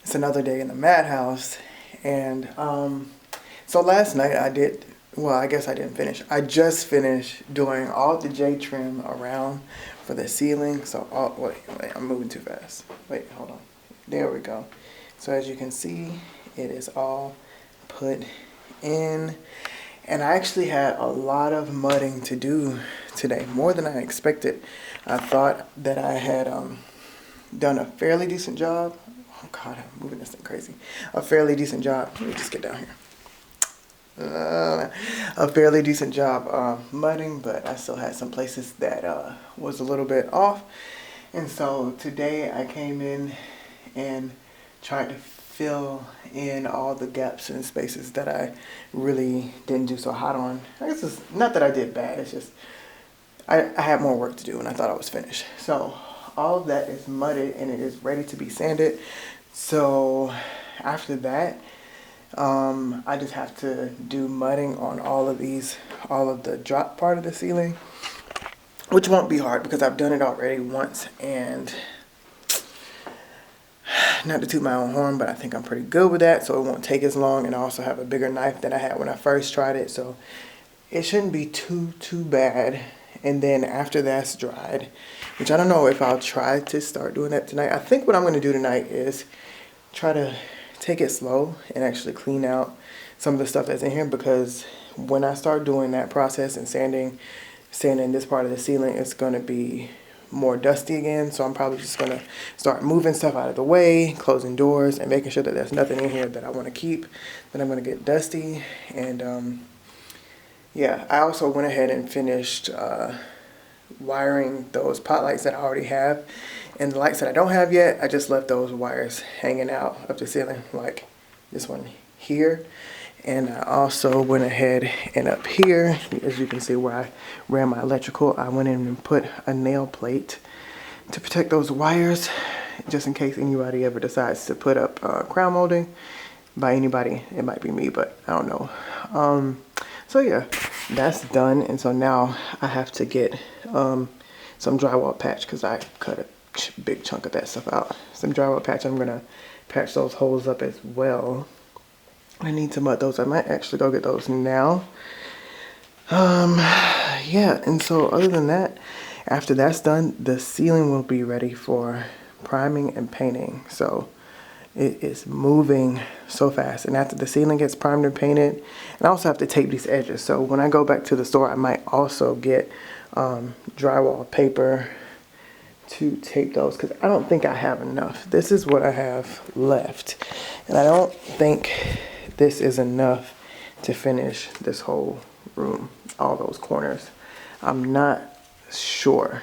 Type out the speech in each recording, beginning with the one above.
It's another day in the madhouse. And so last night I guess I didn't finish. I just finished doing all the J trim around for the ceiling. So, wait, I'm moving too fast. Wait, hold on. There we go. So as you can see, it is all put in. And I actually had a lot of mudding to do today, more than I expected. I thought that I had done a fairly decent job. Oh God, I'm moving this thing crazy. A fairly decent job. Let me just get down here. A fairly decent job mudding, but I still had some places that was a little bit off. And so today I came in and tried to fill in all the gaps and spaces that I really didn't do so hot on. I guess it's not that I did bad, it's just I had more work to do and I thought I was finished. So all of that is mudded and it is ready to be sanded. So after that, I just have to do mudding on all of the drop part of the ceiling, which won't be hard because I've done it already once. And not to toot my own horn, but I think I'm pretty good with that, so it won't take as long. And I also have a bigger knife than I had when I first tried it, so it shouldn't be too bad. And then after that's dried, which I don't know if I'll try to start doing that tonight. I think what I'm going to do tonight is try to take it slow and actually clean out some of the stuff that's in here, because when I start doing that process and sanding this part of the ceiling, it's going to be more dusty again. So I'm probably just going to start moving stuff out of the way, closing doors, and making sure that there's nothing in here that I want to keep, that I'm going to get dusty. And yeah, I also went ahead and finished wiring those pot lights that I already have. And the lights that I don't have yet, I just left those wires hanging out of the ceiling, like this one here. And I also went ahead and up here, as you can see where I ran my electrical, I went in and put a nail plate to protect those wires, just in case anybody ever decides to put up crown molding. By anybody, it might be me, but I don't know. So yeah, that's done. And so now I have to get some drywall patch, because I cut a big chunk of that stuff out. Some drywall patch. I'm gonna patch those holes up as well. I need to mud those. I might actually go get those now. Yeah, and so other than that, after that's done, the ceiling will be ready for priming and painting. So it is moving so fast. And after the ceiling gets primed and painted, and I also have to tape these edges. So when I go back to the store, I might also get drywall paper to tape those, because I don't think I have enough. This is what I have left. And I don't think this is enough to finish this whole room, all those corners. I'm not sure.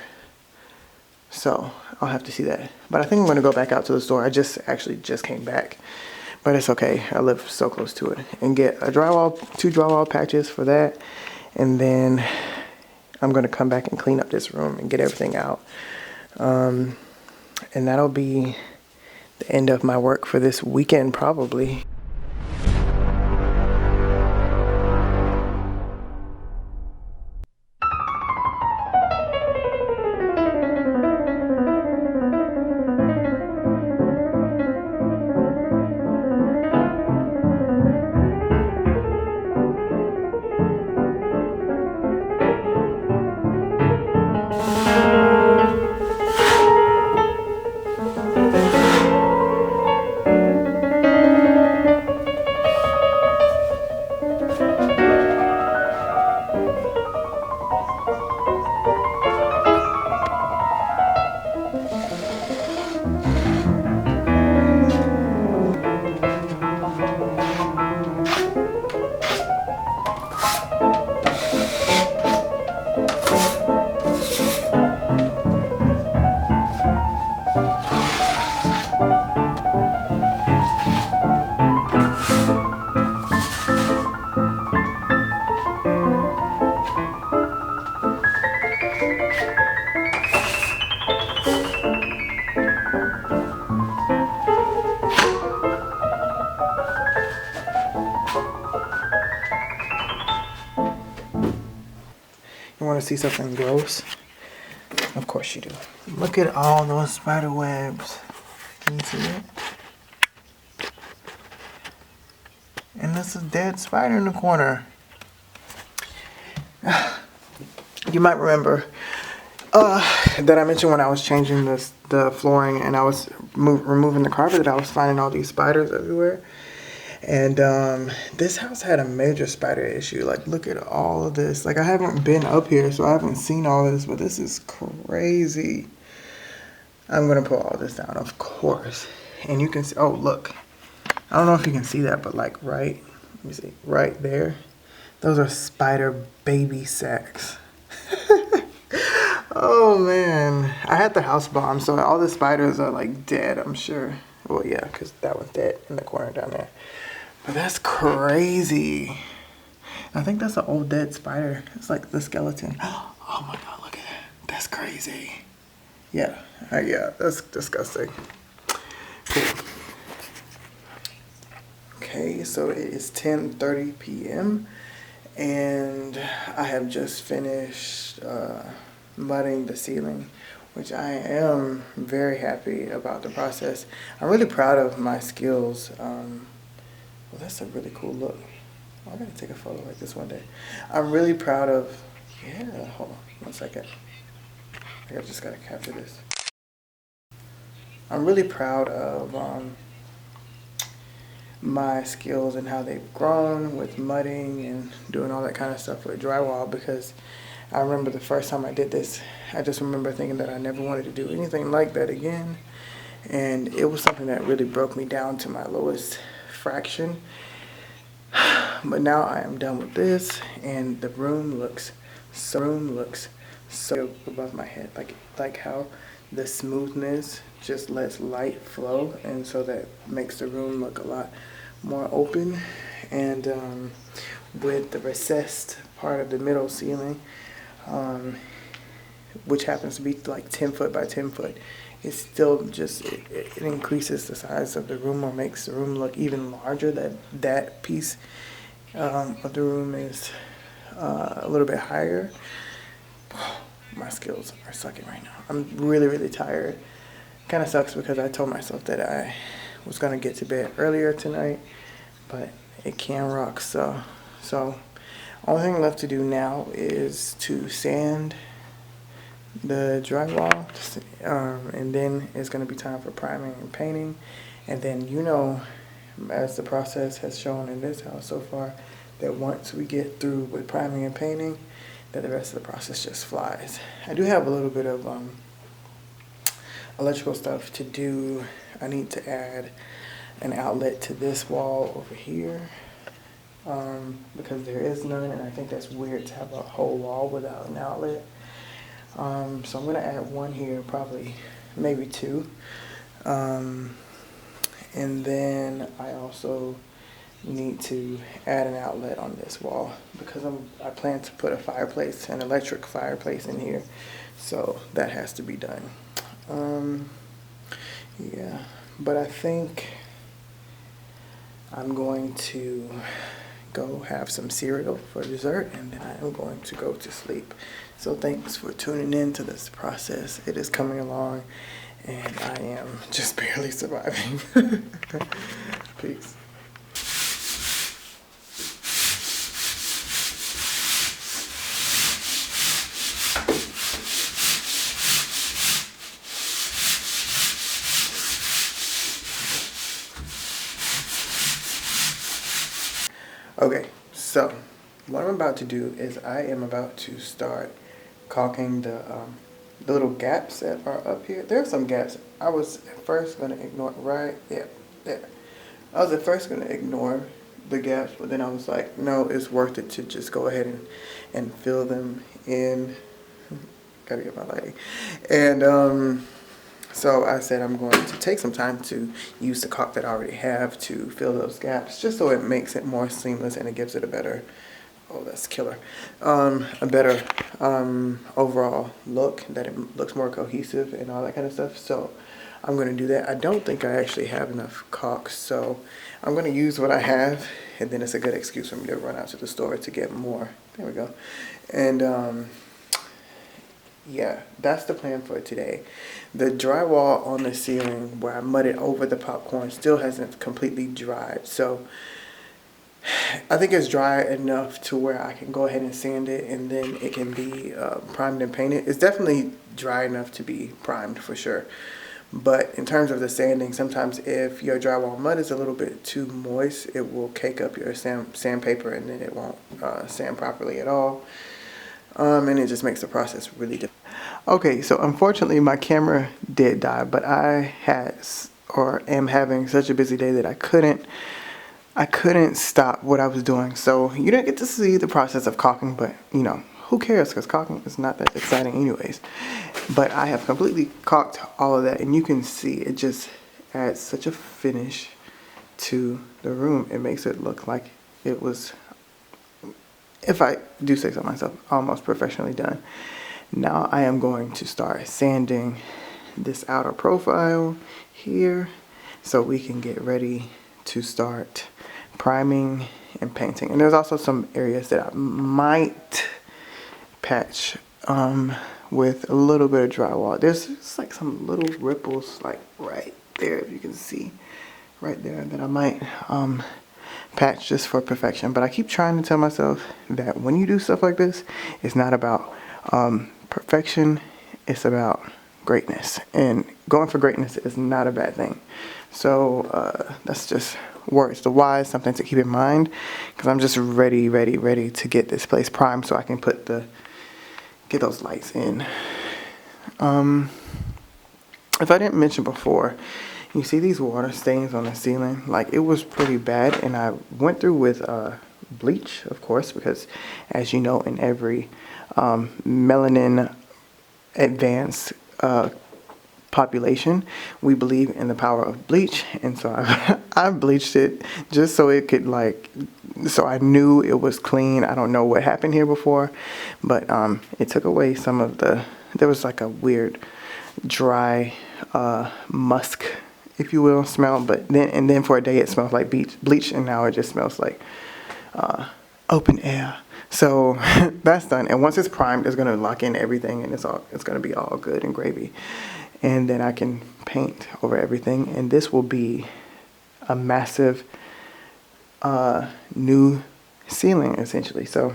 So I'll have to see that. But I think I'm going to go back out to the store. I actually just came back. But it's okay. I live so close to it. And get two drywall patches for that. And then I'm going to come back and clean up this room and get everything out. And that'll be the end of my work for this weekend, probably. You want to see something gross? Of course you do. Look at all those spider webs. Can you see it? and there's a dead spider in the corner. You might remember that I mentioned when I was changing the flooring and I was removing the carpet that I was finding all these spiders everywhere. And this house had a major spider issue. Like, look at all of this. Like, I haven't been up here, so I haven't seen all of this, but this is crazy. I'm gonna put all this down, of course. And you can see, oh, look. I don't know if you can see that, but like let me see, right there. Those are spider baby sacks. Oh man, I had the house bomb, so all the spiders are like dead, I'm sure. Well, yeah, because that one's dead in the corner down there. But that's crazy. I think that's an old dead spider. It's like the skeleton. Oh my God, look at that. That's crazy. Yeah, yeah, that's disgusting. Cool. Okay, so it is 10:30 p.m. and I have just finished mudding the ceiling, which I am very happy about the process. I'm really proud of my skills. Well, that's a really cool look. I gotta take a photo like this one day. I'm really proud of, yeah, hold on 1 second. I think I just gotta capture this. I'm really proud of my skills and how they've grown with mudding and doing all that kind of stuff with drywall, because I remember the first time I did this, I just remember thinking that I never wanted to do anything like that again. And it was something that really broke me down to my lowest fraction. But now I am done with this, and the room looks so above my head. Like how the smoothness just lets light flow, and so that makes the room look a lot more open. And with the recessed part of the middle ceiling, which happens to be like 10 foot by 10 foot, it's still just, it increases the size of the room, or makes the room look even larger. That piece of the room is a little bit higher. My skills are sucking right now. I'm really, really tired. Kind of sucks because I told myself that I was going to get to bed earlier tonight, but it can rock. So only thing left to do now is to sand the drywall, and then it's going to be time for priming and painting. And then, you know, as the process has shown in this house so far, that once we get through with priming and painting, that the rest of the process just flies. I do have a little bit of electrical stuff to do. I need to add an outlet to this wall over here, because there is none, and I think that's weird to have a whole wall without an outlet. So I'm going to add one here, probably maybe two. And then I also need to add an outlet on this wall, because I plan to put a fireplace, an electric fireplace in here, so that has to be done. Yeah, but I think I'm going to go have some cereal for dessert, and then I am going to go to sleep. So thanks for tuning in to this process. It is coming along, and I am just barely surviving. Peace. Okay, so what I'm about to do is I am about to start caulking the little gaps that are up here. There are some gaps. I was at first going to ignore, right? Yeah, there. I was at first going to ignore the gaps, but then I was like, no, it's worth it to just go ahead and fill them in. Gotta get my lighting. And so I said I'm going to take some time to use the caulk that I already have to fill those gaps, just so it makes it more seamless and it gives it a better, oh, that's killer, a better overall look, that it looks more cohesive and all that kind of stuff. So I'm going to do that. I don't think I actually have enough caulk, so I'm going to use what I have, and then it's a good excuse for me to run out to the store to get more. There we go. And yeah, that's the plan for today. The drywall on the ceiling where I mudded over the popcorn still hasn't completely dried, so I think it's dry enough to where I can go ahead and sand it, and then it can be primed and painted. It's definitely dry enough to be primed for sure. But in terms of the sanding, sometimes if your drywall mud is a little bit too moist, it will cake up your sandpaper, and then it won't sand properly at all. And it just makes the process really difficult. Okay, so unfortunately my camera did die, but I am having such a busy day that I couldn't stop what I was doing. So you didn't get to see the process of caulking, but you know, who cares, because caulking is not that exciting anyways. But I have completely caulked all of that, and you can see it just adds such a finish to the room. It makes it look like it was, if I do say so myself, almost professionally done. Now I am going to start sanding this outer profile here so we can get ready to start priming and painting. And there's also some areas that I might patch with a little bit of drywall. There's just like some little ripples like right there, if you can see right there, that I might patch just for perfection. But I keep trying to tell myself that when you do stuff like this, it's not about perfection, it's about greatness, and going for greatness is not a bad thing. So that's just words to wise, something to keep in mind, because I'm just ready to get this place primed so I can get those lights in. If I didn't mention before, you see these water stains on the ceiling? Like, it was pretty bad, and I went through with bleach, of course, because as you know, in every melanin advanced population, we believe in the power of bleach, and so I bleached it just so it could, like, so I knew it was clean. I don't know what happened here before, but it took away some of there was like a weird dry musk, if you will, smell, but then for a day it smells like bleach, and now it just smells like open air. So that's done, and once it's primed, it's gonna lock in everything, and it's gonna be all good and gravy. And then I can paint over everything, and this will be a massive new ceiling essentially. So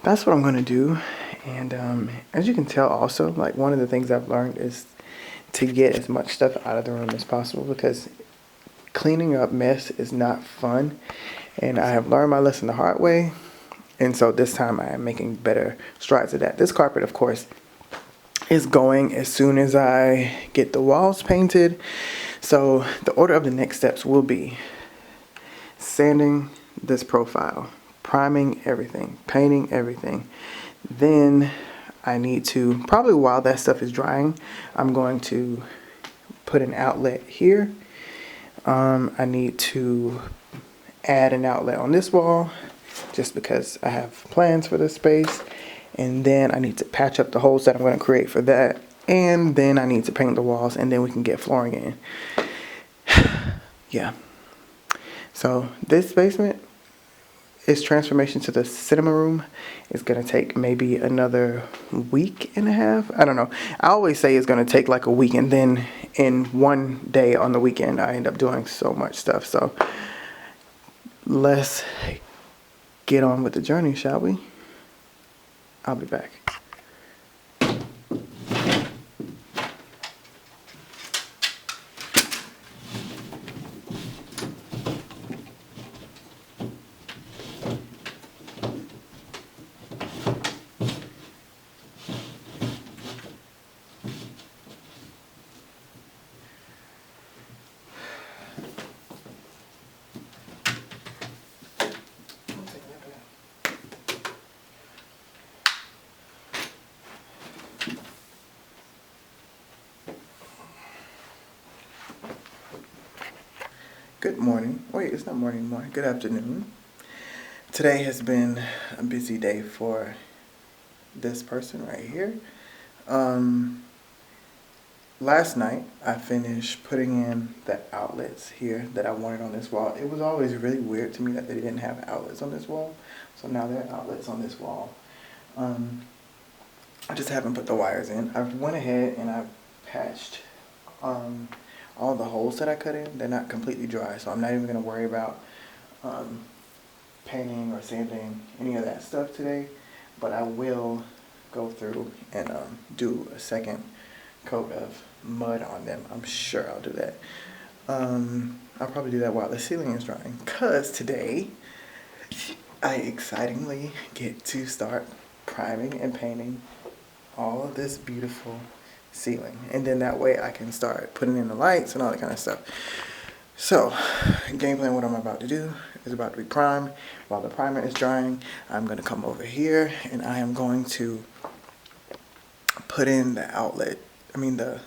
that's what I'm gonna do. And as you can tell also, like, one of the things I've learned is to get as much stuff out of the room as possible, because cleaning up mess is not fun, and I have learned my lesson the hard way, and so this time I am making better strides at that. This carpet, of course, is going as soon as I get the walls painted. So the order of the next steps will be sanding this profile, priming everything, painting everything. Then I need to, probably while that stuff is drying, I'm going to put an outlet here. I need to add an outlet on this wall just because I have plans for this space. And then I need to patch up the holes that I'm going to create for that. And then I need to paint the walls, and then we can get flooring in. Yeah. So this basement, its transformation to the cinema room is going to take maybe another week and a half. I don't know. I always say it's going to take like a week, and then in one day on the weekend, I end up doing so much stuff. So let's get on with the journey, shall we? I'll be back. Good morning. Wait, it's not morning anymore. Good afternoon. Today has been a busy day for this person right here. Last night I finished putting in the outlets here that I wanted on this wall. It was always really weird to me that they didn't have outlets on this wall. So now there are outlets on this wall. I just haven't put the wires in. I went ahead and I patched all the holes that I cut in. They're not completely dry, so I'm not even going to worry about painting or sanding any of that stuff today, but I will go through and do a second coat of mud on them. I'm sure I'll do that. I'll probably do that while the ceiling is drying, because today I excitingly get to start priming and painting all of this beautiful ceiling, and then that way I can start putting in the lights and all that kind of stuff. So, game plan, what I'm about to do is about to be primed. While the primer is drying, I'm going to come over here and I am going to put in the outlet, the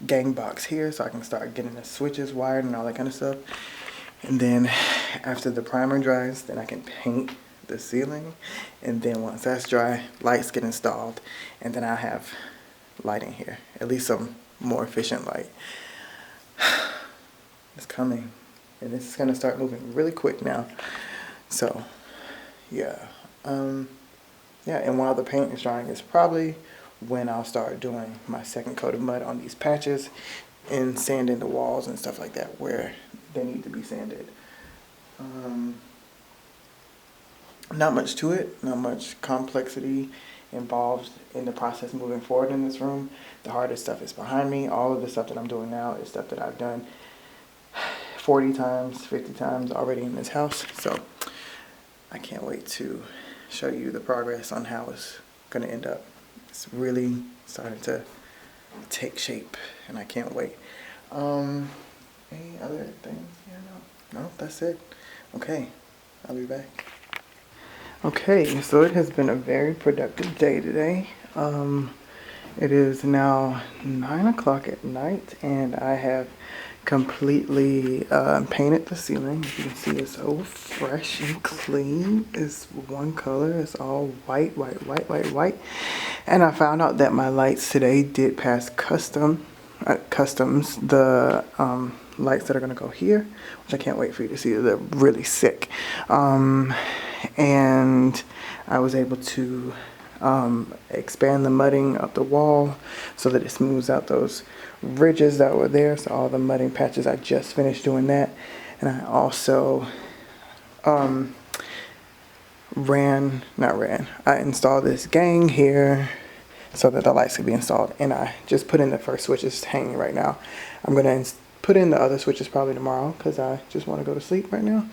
gang box here, so I can start getting the switches wired and all that kind of stuff. And then after the primer dries, then I can paint the ceiling, and then once that's dry, lights get installed, and then I have lighting here, at least some more efficient light. It's coming, and this is gonna start moving really quick now. So yeah, and while the paint is drying is probably when I'll start doing my second coat of mud on these patches and sanding the walls and stuff like that where they need to be sanded. Not much to it, not much complexity involved in the process moving forward in this room. The hardest stuff is behind me. All of the stuff that I'm doing now is stuff that I've done 40 times, 50 times already in this house. So I can't wait to show you the progress on how it's going to end up. It's really starting to take shape, and I can't wait. Any other things? Yeah, no, that's it. Okay, I'll be back. Okay, so it has been a very productive day today. It is now 9 o'clock at night, and I have completely painted the ceiling. As you can see, it's so fresh and clean. It's one color. It's all white, white, white, white, white. And I found out that my lights today did pass customs, the lights that are going to go here, which I can't wait for you to see. They're really sick. And I was able to expand the mudding up the wall so that it smooths out those ridges that were there. So all the mudding patches, I just finished doing that. And I also I installed this gang here so that the lights could be installed, and I just put in the first switches hanging right now. I'm gonna put in the other switches probably tomorrow because I just want to go to sleep right now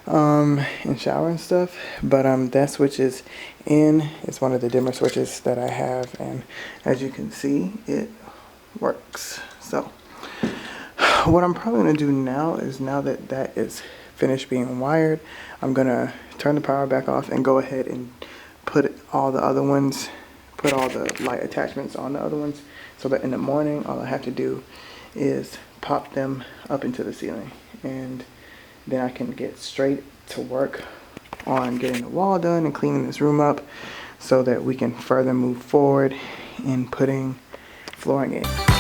and shower and stuff. But that switch is in. It's one of the dimmer switches that I have, and as you can see, it works. So what I'm probably gonna do now is, now that that is finished being wired, I'm gonna turn the power back off and go ahead and put all the other ones, put all the light attachments on the other ones, so that in the morning all I have to do is pop them up into the ceiling, and then I can get straight to work on getting the wall done and cleaning this room up so that we can further move forward in putting flooring in.